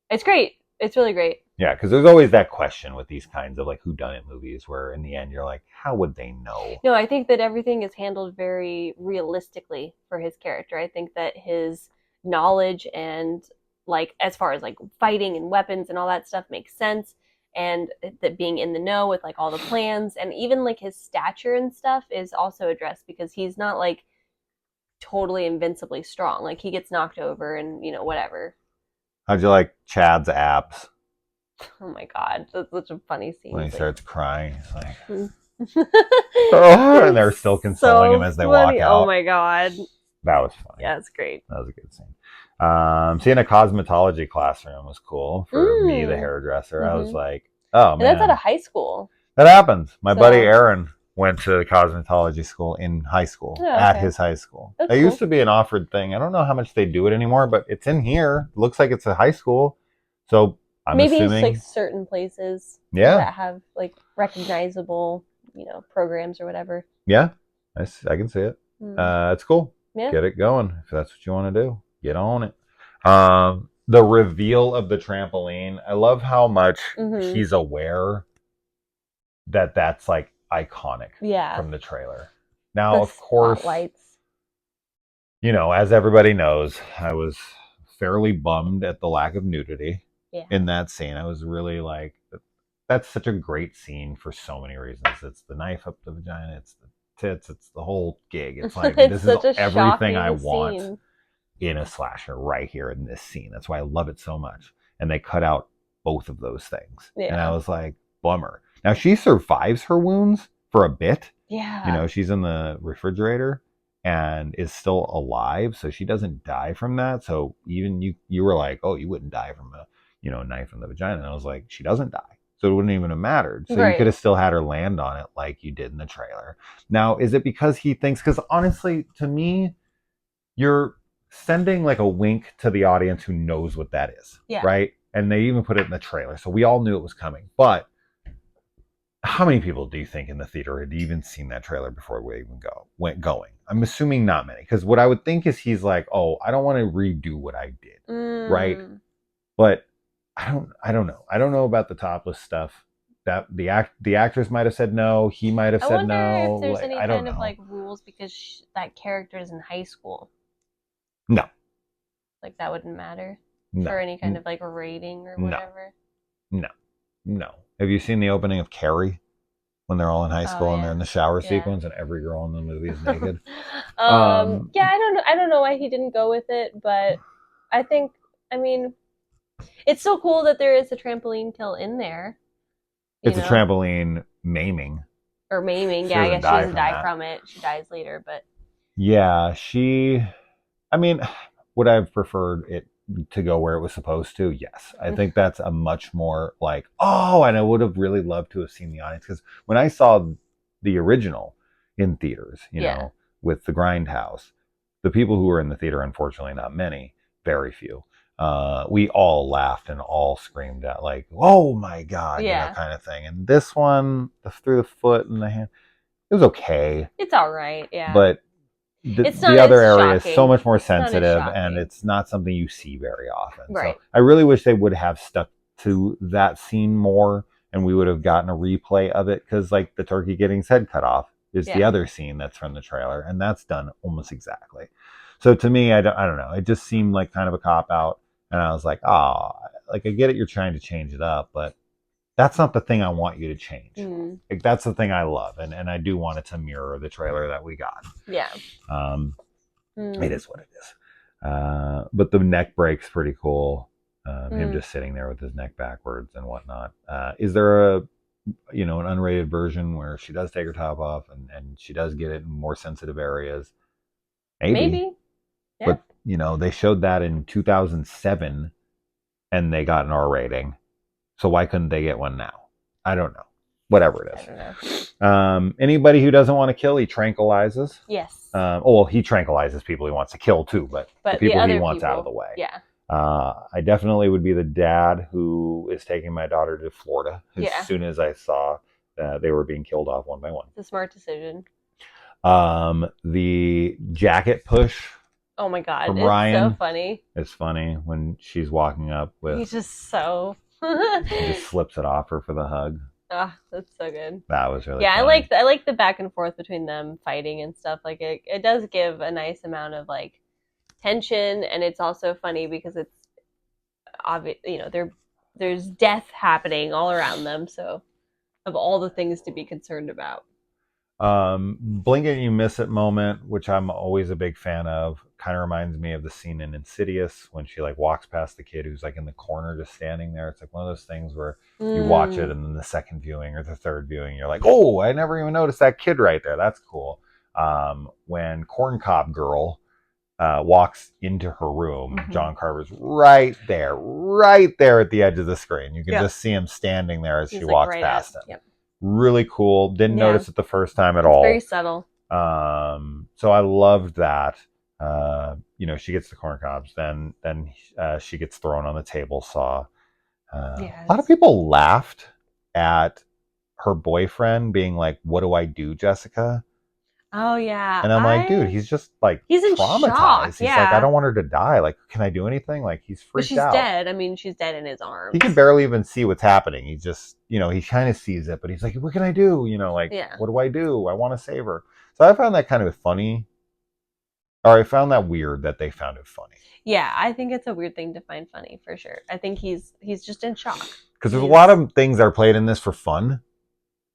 It's great. It's really great. Yeah, because there's always that question with these kinds of like whodunit movies where in the end you're like, how would they know? No, I think that everything is handled very realistically for his character. I think that his knowledge and like as far as like fighting and weapons and all that stuff makes sense, and that being in the know with like all the plans and even like his stature and stuff is also addressed because he's not like totally invincibly strong. Like he gets knocked over and whatever. How'd you like Chad's abs? Oh my god, that's such a funny scene. When he starts crying, he's like, oh, and they're still consoling him as they walk out. Oh my god, that was funny. Yeah, it's great. That was a good scene. Seeing a cosmetology classroom was cool for me, the hairdresser. I was like, oh man, and that's at a high school. That happens. My buddy Aaron went to cosmetology school in high school, at his high school. That used to be an offered thing. I don't know how much they do it anymore, but it's in here. It looks like it's a high school. So I'm assuming it's like certain places that have like recognizable, programs or whatever. Yeah, I can see it. It's cool. Yeah. Get it going if that's what you want to do. Get on it. The reveal of the trampoline. I love how much he's aware that that's like iconic from the trailer. Now, of course, spotlights. As everybody knows, I was fairly bummed at the lack of nudity in that scene. I was really like, that's such a great scene for so many reasons. It's the knife up the vagina, it's the tits, it's the whole gig. It's like, this is everything I want in a slasher right here in this scene. That's why I love it so much. And they cut out both of those things. Yeah. And I was like, bummer. Now she survives her wounds for a bit. Yeah. She's in the refrigerator and is still alive, so she doesn't die from that. So even you were like, oh, you wouldn't die from a knife in the vagina. And I was like, she doesn't die. So it wouldn't even have mattered. So you could have still had her land on it like you did in the trailer. Now, is it because he thinks, because honestly, to me, you're sending like a wink to the audience who knows what that is. Yeah. Right? And they even put it in the trailer. So we all knew it was coming. But how many people do you think in the theater had even seen that trailer before we even went going? I'm assuming not many. Because what I would think is he's like, oh, I don't want to redo what I did. Right? But I don't know. I don't know about the topless stuff. That the actress might have said no. He might have said no. I wonder if there's any kind of like rules because that character is in high school. No. Like that wouldn't matter for any kind of like rating or whatever. No. Have you seen the opening of Carrie when they're all in high school and they're in the shower sequence and every girl in the movie is naked? Yeah, I don't know why he didn't go with it, but I mean, it's so cool that there is a trampoline kill in there. It's a trampoline maiming. Or maiming. She Yeah, I doesn't guess she doesn't die die from it. She dies later, but yeah, I mean, would I have preferred it to go where it was supposed to? Yes. I think that's a much more like, oh, and I would have really loved to have seen the audience because when I saw the original in theaters, you know, with the Grindhouse, the people who were in the theater, unfortunately, not many, very few. We all laughed and all screamed out like, "Oh my god!" You know, kind of thing. And this one, through the foot and the hand, it was okay. It's all right, yeah. But the other area is so much more sensitive, and it's not something you see very often. Right. So I really wish they would have stuck to that scene more, and we would have gotten a replay of it because, like, the turkey getting his head cut off is the other scene that's from the trailer, and that's done almost exactly. So to me, I don't know. It just seemed like kind of a cop out, and I was like, oh, like I get it, you're trying to change it up, but that's not the thing I want you to change. Like, that's the thing I love, and I do want it to mirror the trailer that we got. Yeah. It is what it is. But the neck break's pretty cool. Him just sitting there with his neck backwards and whatnot. Is there an unrated version where she does take her top off and she does get it in more sensitive areas? Maybe. Yeah. But, they showed that in 2007 and they got an R rating. So why couldn't they get one now? I don't know. Whatever it is. I don't know. Anybody who doesn't want to kill, he tranquilizes. Yes. He tranquilizes people he wants to kill too, but the people he wants out of the way. Yeah. I definitely would be the dad who is taking my daughter to Florida as soon as I saw they were being killed off one by one. It's a smart decision. The jacket push. Oh my god, it's Ryan, so funny. It's funny when she's walking up with. He's just so. He just slips it off her for the hug. Ah, that's so good. That was really. Yeah, funny. I like the back and forth between them fighting and stuff. Like it does give a nice amount of like tension, and it's also funny because it's obvious. There's death happening all around them. So, of all the things to be concerned about. Blink and you miss it moment, which I'm always a big fan of, kind of reminds me of the scene in Insidious when she like walks past the kid who's like in the corner just standing there. It's like one of those things where you watch it and then the second viewing or the third viewing you're like, oh, I never even noticed that kid right there. That's cool. When Corncob Girl walks into her room, John Carver's right there at the edge of the screen. You can just see him standing there as she walks past him. Yep. Really cool. Didn't notice it the first time at all. Very subtle. So I loved that. She gets the corn cobs, then she gets thrown on the table saw. A lot of people laughed at her boyfriend being like, "What do I do, Jessica?" Oh yeah. And I'm like, dude, he's just like he's in traumatized. Shock. He's like, I don't want her to die. Like, can I do anything? Like, he's freaked out. She's dead. I mean, she's dead in his arms. He can barely even see what's happening. He just, he kind of sees it, but he's like, what can I do? What do I do? I want to save her. So I found that kind of funny. Or I found that weird that they found it funny. Yeah, I think it's a weird thing to find funny for sure. I think he's just in shock. Because there's a lot of things that are played in this for fun.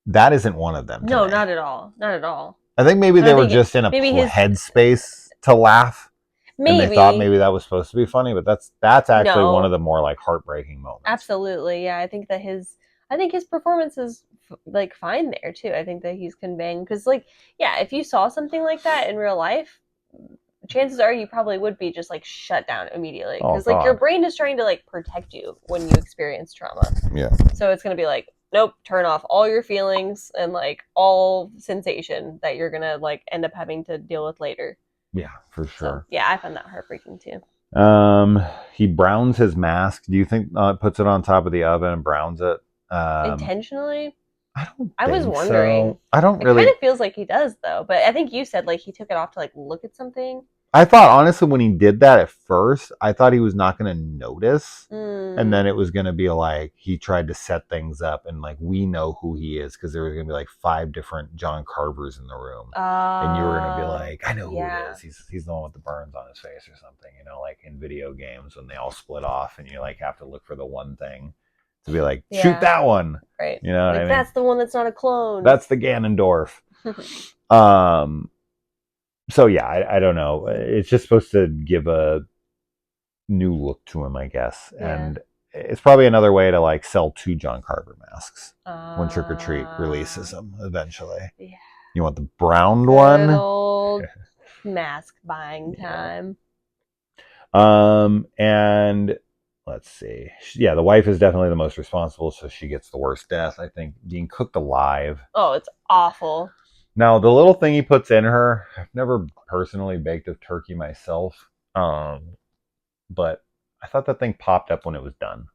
That isn't one of them. No, not at all. Not at all. I think maybe they were just in a headspace to laugh. Maybe. And they thought maybe that was supposed to be funny, but that's actually one of the more like heartbreaking moments. Absolutely, yeah. I think his performance is like fine there too. I think that he's conveying because if you saw something like that in real life, chances are you probably would be just like shut down immediately because your brain is trying to like protect you when you experience trauma. Yeah. So it's gonna be like, nope, turn off all your feelings and like all sensation that you're gonna like end up having to deal with later. Yeah, for sure. So, yeah, I found that heartbreaking too. He browns his mask. Do you think puts it on top of the oven and browns it intentionally? I was wondering. So. I don't really. It kind of feels like he does though, but I think you said like he took it off to like look at something. I thought, honestly, when he did that at first, I thought he was not going to notice. And then it was going to be like, he tried to set things up and like, we know who he is because there was going to be like 5 different John Carvers in the room. And you were going to be like, I know who he is. He's the one with the burns on his face or something, like in video games when they all split off and you like have to look for the one thing to be like, shoot that one. Right. You know what I mean? That's the one that's not a clone. That's the Ganondorf. So yeah, I don't know. It's just supposed to give a new look to him, I guess. Yeah. And it's probably another way to like sell 2 John Carver masks when Trick or Treat releases them eventually. Yeah. You want the brown Good one? old mask buying time. And let's see. Yeah, the wife is definitely the most responsible, so she gets the worst death, I think, being cooked alive. Oh, it's awful. Now, the little thing he puts in her, I've never personally baked a turkey myself, but I thought that thing popped up when it was done.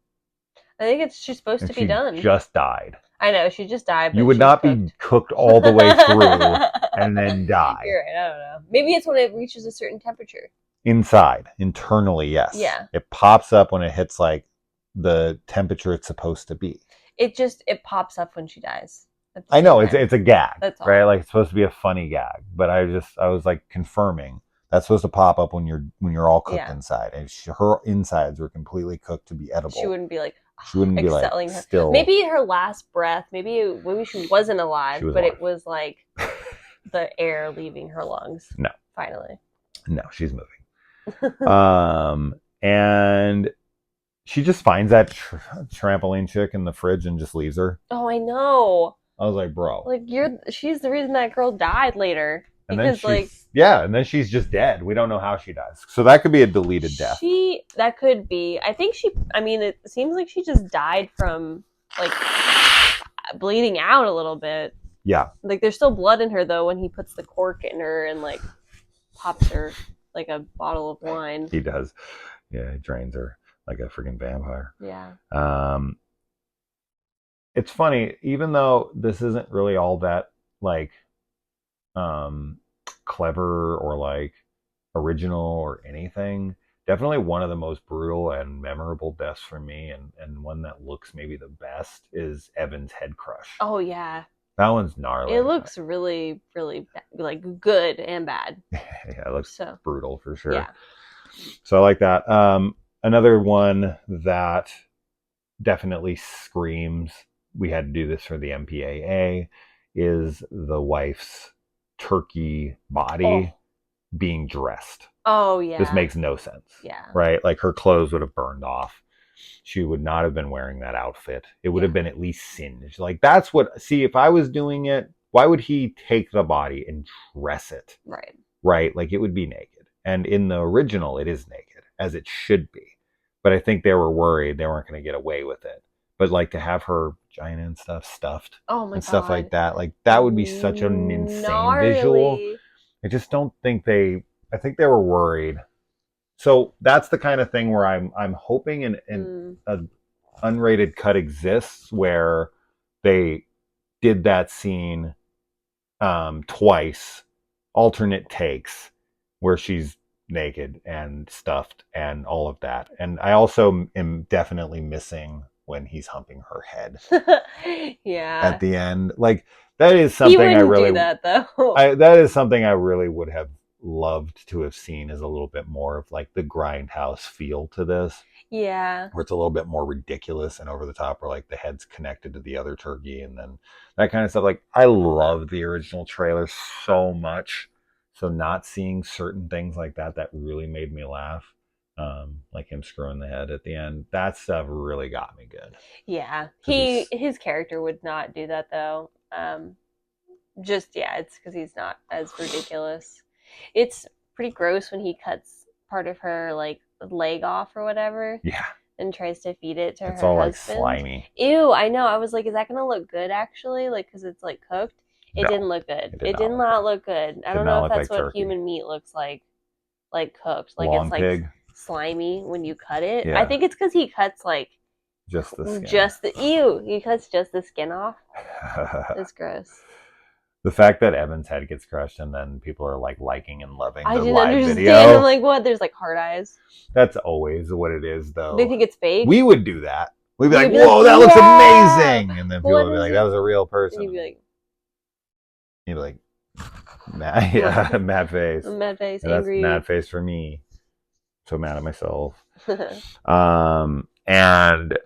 I think she's supposed And to be she done. just died. I know, she just died. But you would not be cooked all the way through and then die. You're right, I don't know. Maybe it's when it reaches a certain temperature. Inside, internally, yes. Yeah. It pops up when it hits like the temperature it's supposed to be. It pops up when she dies. I know, it's a gag. That's all. Right? Like, it's supposed to be a funny gag. But I was like confirming that's supposed to pop up when you're all cooked inside. And her insides were completely cooked to be edible. She wouldn't be like, she wouldn't be like her. Still. Maybe her last breath, maybe she wasn't alive, but it was like the air leaving her lungs. No. Finally. No, she's moving. And she just finds that trampoline chick in the fridge and just leaves her. Oh, I know. I was like, bro. Like, she's the reason that girl died later. And because, and then she's just dead. We don't know how she dies. So that could be a deleted death. That could be. I think it seems like she just died from, like, bleeding out a little bit. Yeah. Like, there's still blood in her, though, when he puts the cork in her and, like, pops her like a bottle of wine. He does. Yeah, he drains her like a freaking vampire. Yeah. It's funny, even though this isn't really all that, like, clever or like original or anything, definitely one of the most brutal and memorable deaths for me, and one that looks maybe the best, is Evan's head crush. Oh yeah, that one's gnarly. It looks really, really like good and bad. Yeah, it looks brutal for sure. Yeah. So I like that. Another one that definitely screams we had to do this for the MPAA is the wife's turkey body being dressed. Oh yeah. This makes no sense. Yeah. Right? Like, her clothes would have burned off. She would not have been wearing that outfit. It would have been at least singed. Like, that's what, see, if I was doing it, why would he take the body and dress it? Right. Right? Like, it would be naked. And in the original, it is naked, as it should be. But I think they were worried they weren't going to get away with it. But, like, to have her vagina and stuff stuffed and stuff like that, like, that would be such an insane visual. I just don't think I think they were worried. So that's the kind of thing where I'm hoping an unrated cut exists where they did that scene twice, alternate takes, where she's naked and stuffed and all of that. And I also am definitely missing when he's humping her head. Yeah. At the end, like, that is something I really do that though. That is something I really would have loved to have seen, as a little bit more of like the grindhouse feel to this. Yeah. Where it's a little bit more ridiculous and over the top, where like the head's connected to the other turkey and then that kind of stuff. Like, I love the original trailer so much. So not seeing certain things like that really made me laugh. Like him screwing the head at the end. That stuff really got me good. Yeah. His character would not do that though. It's because he's not as ridiculous. It's pretty gross when he cuts part of her like leg off or whatever. Yeah. And tries to feed it to her husband. It's all like slimy. Ew, I know. I was like, is that gonna look good actually? Like, because it's like cooked. It didn't look good. It did not look good. I don't know if that's what human meat looks like cooked. Like, it's like slimy when you cut it. Yeah. I think it's because he cuts like just the skin. He cuts just the skin off. It's gross. The fact that Evan's head gets crushed and then people are like liking and loving the live understand. video. I'm like, what? There's like heart eyes. That's always what it is, though. They think it's fake. We would do that. We'd be like, whoa, that looks amazing. And then people would be like, that was a real person. And you'd be like, mad face. Mad face, and angry. That's mad face for me. So mad at myself. And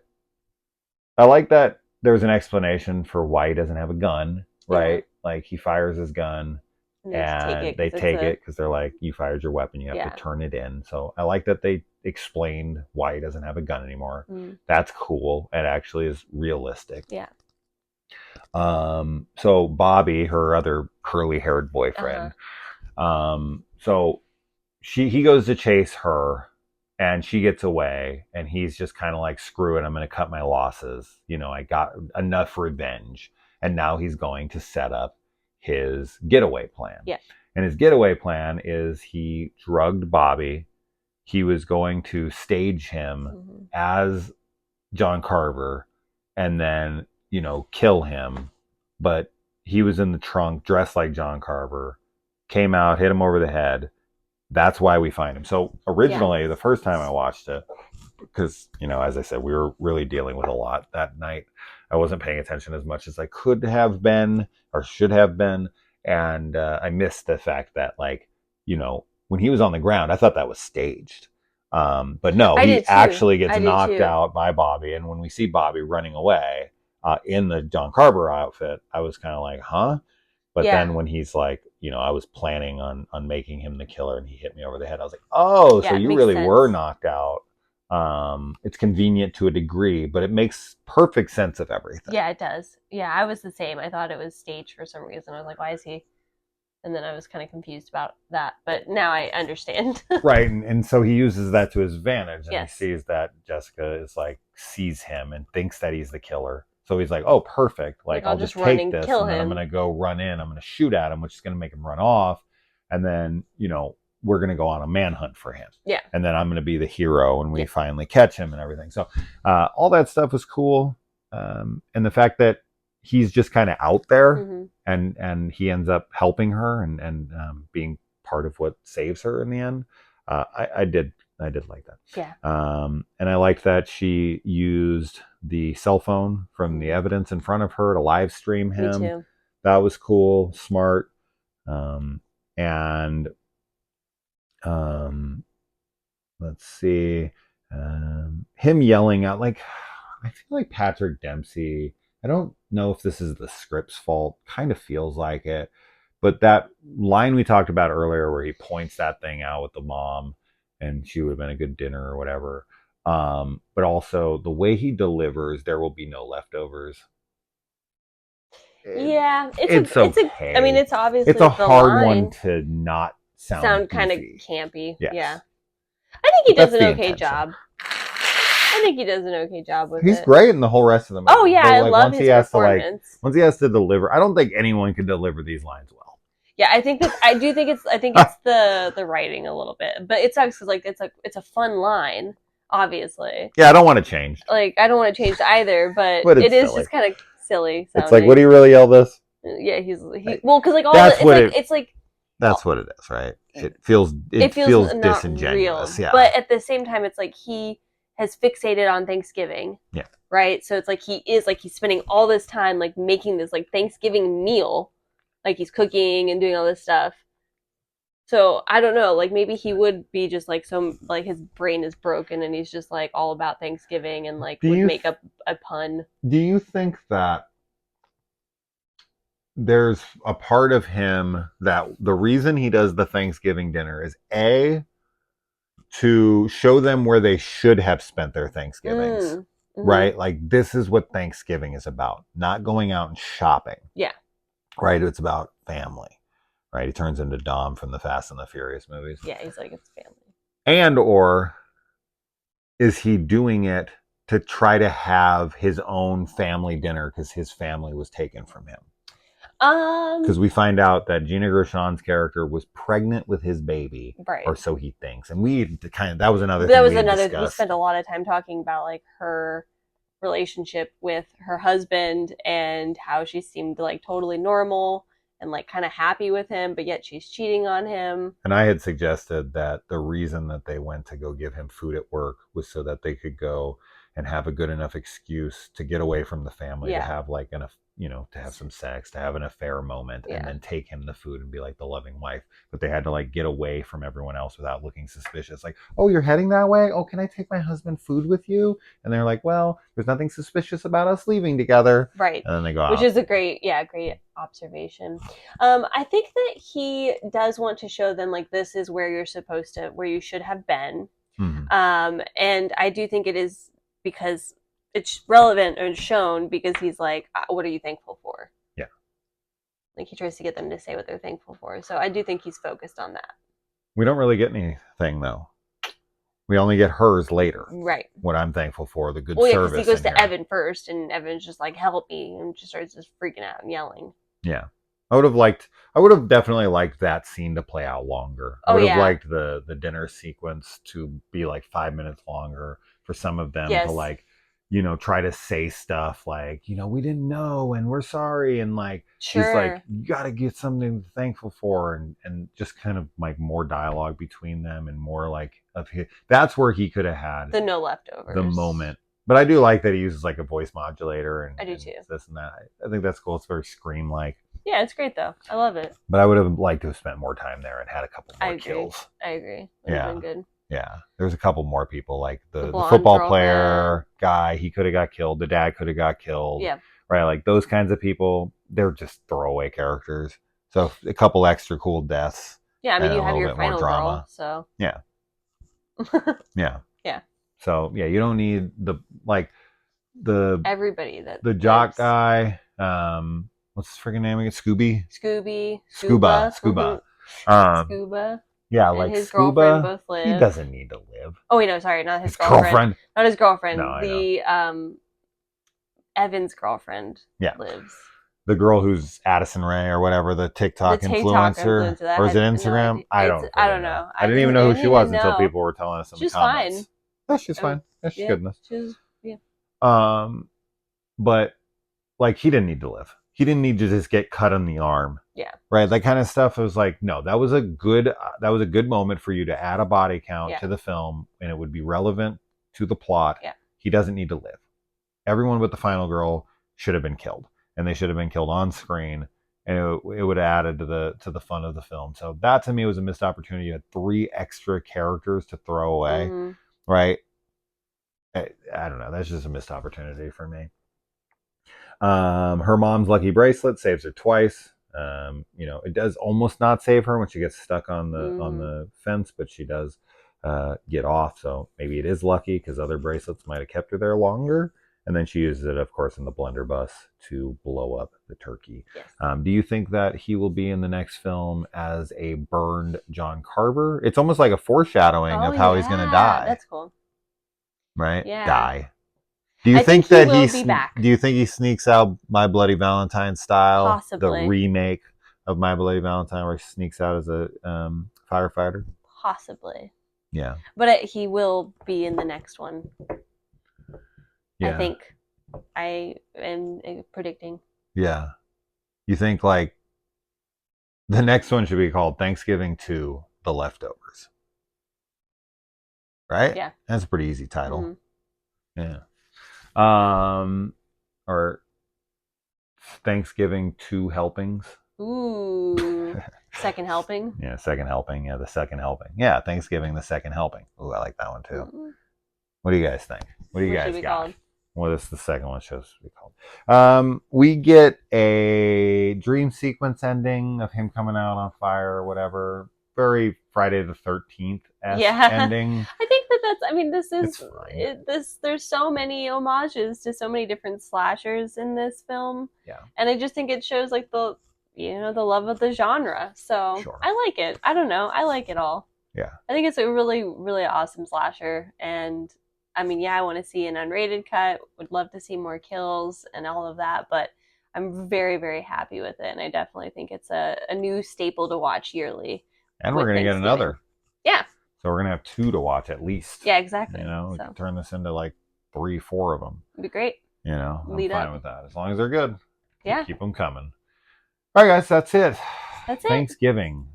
I like that there's an explanation for why he doesn't have a gun, right? Yeah. Like, he fires his gun and they take it because they're like, you fired your weapon, you have to turn it in. So I like that they explained why he doesn't have a gun anymore. That's cool. It actually is realistic. Yeah. So Bobby, her other curly-haired boyfriend, so he goes to chase her, and she gets away, and he's just kind of like, screw it, I'm going to cut my losses. You know, I got enough revenge, and now he's going to set up his getaway plan. Yeah. And his getaway plan is he drugged Bobby. He was going to stage him as John Carver and then, you know, kill him. But he was in the trunk dressed like John Carver, came out, hit him over the head. That's why we find him. So originally, the first time I watched it, because, you know, as I said, we were really dealing with a lot that night. I wasn't paying attention as much as I could have been or should have been. And I missed the fact that, like, you know, when he was on the ground, I thought that was staged. But no, he actually gets knocked out by Bobby. And when we see Bobby running away in the John Carver outfit, I was kind of like, huh? But then when he's like, you know, I was planning on making him the killer and he hit me over the head, I was like, oh, so you really were knocked out. It's convenient to a degree, but it makes perfect sense of everything. Yeah, it does. Yeah, I was the same. I thought it was staged for some reason. I was like, why is he? And then I was kind of confused about that. But now I understand. Right. And so he uses that to his advantage. And he sees that Jessica is like, sees him and thinks that he's the killer. So he's like, oh, perfect. Like I'll just take this and then I'm going to go run in. I'm going to shoot at him, which is going to make him run off. And then, you know, we're going to go on a manhunt for him. Yeah. And then I'm going to be the hero and we finally catch him and everything. So all that stuff was cool. And the fact that he's just kind of out there and he ends up helping her and being part of what saves her in the end. I did like that. Yeah. And I liked that she used the cell phone from the evidence in front of her to live stream him. Me too. That was cool, smart. And let's see, him yelling out, like, I feel like Patrick Dempsey, I don't know if this is the script's fault, kind of feels like it, but that line we talked about earlier where he points that thing out with the mom and she would have been a good dinner or whatever, but also the way he delivers, there will be no leftovers. Yeah, it's okay. I mean, it's obviously it's a hard one to not sound kind of campy. Yes. Yeah, I think he does an okay job. I think he does an okay job with it. He's great in the whole rest of the movie. Oh yeah, I love his performance. Once he has to deliver, I don't think anyone could deliver these lines well. Yeah, I think it's the writing a little bit, but it sucks because like it's a fun line, obviously. Yeah, I don't want to change. Like I don't want to change either, but it is silly. Just kind of silly sounding. It's like, would he really yell this? Yeah, well, because like all it's like that's what it is, right? It feels disingenuous. Yeah, but at the same time, it's like he has fixated on Thanksgiving. Yeah. Right? So it's like he's spending all this time like making this like Thanksgiving meal. Like he's cooking and doing all this stuff. So I don't know, like maybe he would be just like his brain is broken and he's just like all about Thanksgiving and like would make up a pun. Do you think that there's a part of him that the reason he does the Thanksgiving dinner is to show them where they should have spent their Thanksgivings, right? Like this is what Thanksgiving is about, not going out and shopping. Yeah. Right? It's about family, right? He turns into Dom from the Fast and the Furious movies. Yeah, he's like, it's family. And or is he doing it to try to have his own family dinner because his family was taken from him? Because we find out that Gina Gershon's character was pregnant with his baby, right? Or so he thinks. And we that was another thing we spent a lot of time talking about, like her relationship with her husband and how she seemed like totally normal and like kind of happy with him, but yet she's cheating on him. And I had suggested that the reason that they went to go give him food at work was so that they could go and have a good enough excuse to get away from the family, to have like to have some sex, to have an affair moment, and then take him the food and be like the loving wife. But they had to like get away from everyone else without looking suspicious. Like, oh, you're heading that way? Oh, can I take my husband food with you? And they're like, well, there's nothing suspicious about us leaving together. Right. And then they go out. Which is a great observation. I think that he does want to show them like this is where you should have been. Mm-hmm. And I do think it is because it's relevant and shown because he's like, what are you thankful for? Yeah. Like he tries to get them to say what they're thankful for. So I do think he's focused on that. We don't really get anything though. We only get hers later. Right. What I'm thankful for, the good service. Because he goes to Evan first, and Evan's just like, help me, and just starts just freaking out and yelling. Yeah. I would have definitely liked that scene to play out longer. I would have liked the dinner sequence to be like 5 minutes longer for some of them to like, try to say stuff like, we didn't know and we're sorry. And like, she's like, you got to get something to be thankful for. And just kind of like more dialogue between them and more like that's where he could have had the no leftovers, the moment. But I do like that he uses like a voice modulator and I do too. This and that. I think that's cool. It's very Scream-like. Yeah, it's great though. I love it. But I would have liked to have spent more time there and had a couple more kills. I agree. Would have been good. Yeah. There's a couple more people like the football player guy. He could have got killed. The dad could have got killed. Yeah. Right. Like those kinds of people, they're just throwaway characters. So a couple extra cool deaths. Yeah. I mean, you have your final girl. So. Yeah. Yeah. Yeah. So yeah, you don't need everybody the jock guy. What's his freaking name again? Scuba. Scuba. Yeah, and like his Scuba. Girlfriend both live. He doesn't need to live. Oh wait, no, sorry, not his girlfriend. Not his girlfriend. No, the Evan's girlfriend lives. The girl who's Addison Rae or whatever, the TikTok influencer. Or is it Instagram? No, I don't know. I didn't even know who she was until people were telling us in the comments. Fine. Oh, she's fine. Yeah, she's good enough. Yeah. But like he didn't need to live. He didn't need to just get cut on the arm. Yeah. Right. That kind of stuff. It was like, no, that was a good moment for you to add a body count to the film, and it would be relevant to the plot. Yeah. He doesn't need to live. Everyone but the final girl should have been killed, and they should have been killed on screen, and it would have added to the fun of the film. So that to me was a missed opportunity. You had 3 extra characters to throw away. Mm-hmm. Right. I don't know. That's just a missed opportunity for me. Her mom's lucky bracelet saves her twice. It does almost not save her when she gets stuck on the fence, but she does get off. So maybe it is lucky because other bracelets might have kept her there longer. And then she uses it, of course, in the blunderbuss to blow up the turkey. Yes. Do you think that he will be in the next film as a burned John Carver? It's almost like a foreshadowing of how he's going to die. That's cool. Right? Yeah. Die. Do you think that he do you think he sneaks out My Bloody Valentine style? Possibly. The remake of My Bloody Valentine where he sneaks out as a firefighter? Possibly. Yeah. But he will be in the next one. Yeah. I think. I am predicting. Yeah. You think like the next one should be called Thanksgiving 2: The Leftovers. Right? Yeah. That's a pretty easy title. Mm-hmm. Yeah. Or Thanksgiving 2 Helpings. Ooh. Second helping. Yeah, second helping. Yeah, the second helping. Yeah, Thanksgiving, the second helping. Ooh, I like that one too. Mm-hmm. What do you guys think? What do you guys got? Called? What is the second one supposed to be called? We get a dream sequence ending of him coming out on fire or whatever. Very Friday the 13th ending. I think there's so many homages to so many different slashers in this film. Yeah. And I just think it shows like the love of the genre. So sure. I like it. I don't know. I like it all. Yeah. I think it's a really, really awesome slasher. And I mean, I want to see an unrated cut. Would love to see more kills and all of that. But I'm very, very happy with it. And I definitely think it's a new staple to watch yearly. And we're going to get another. Yeah. So we're going to have 2 to watch at least. Yeah, exactly. We can turn this into like 3, 4 of them. It'd be great. I'm fine with that. As long as they're good. Yeah. Keep them coming. All right, guys, that's it. That's it. Thanksgiving.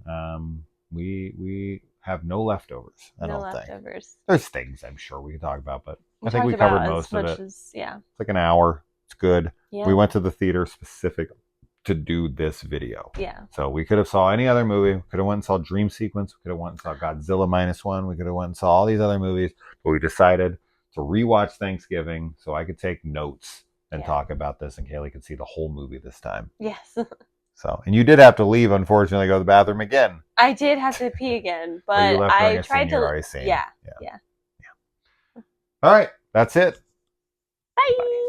We have no leftovers. I don't think. There's things I'm sure we can talk about, but I think we covered most of it. Yeah. It's like an hour. It's good. Yeah. We went to the theater specific to do this video. Yeah. So we could have saw any other movie. We could have went and saw Dream Sequence. We could have went and saw Godzilla -1. We could have went and saw all these other movies. But we decided to rewatch Thanksgiving so I could take notes and talk about this, and Kaylee could see the whole movie this time. Yes. So, and you did have to leave, unfortunately, go to the bathroom again. I did have to pee again, but you left during I a tried scene you to. already seen. Yeah. All right, that's it. Bye.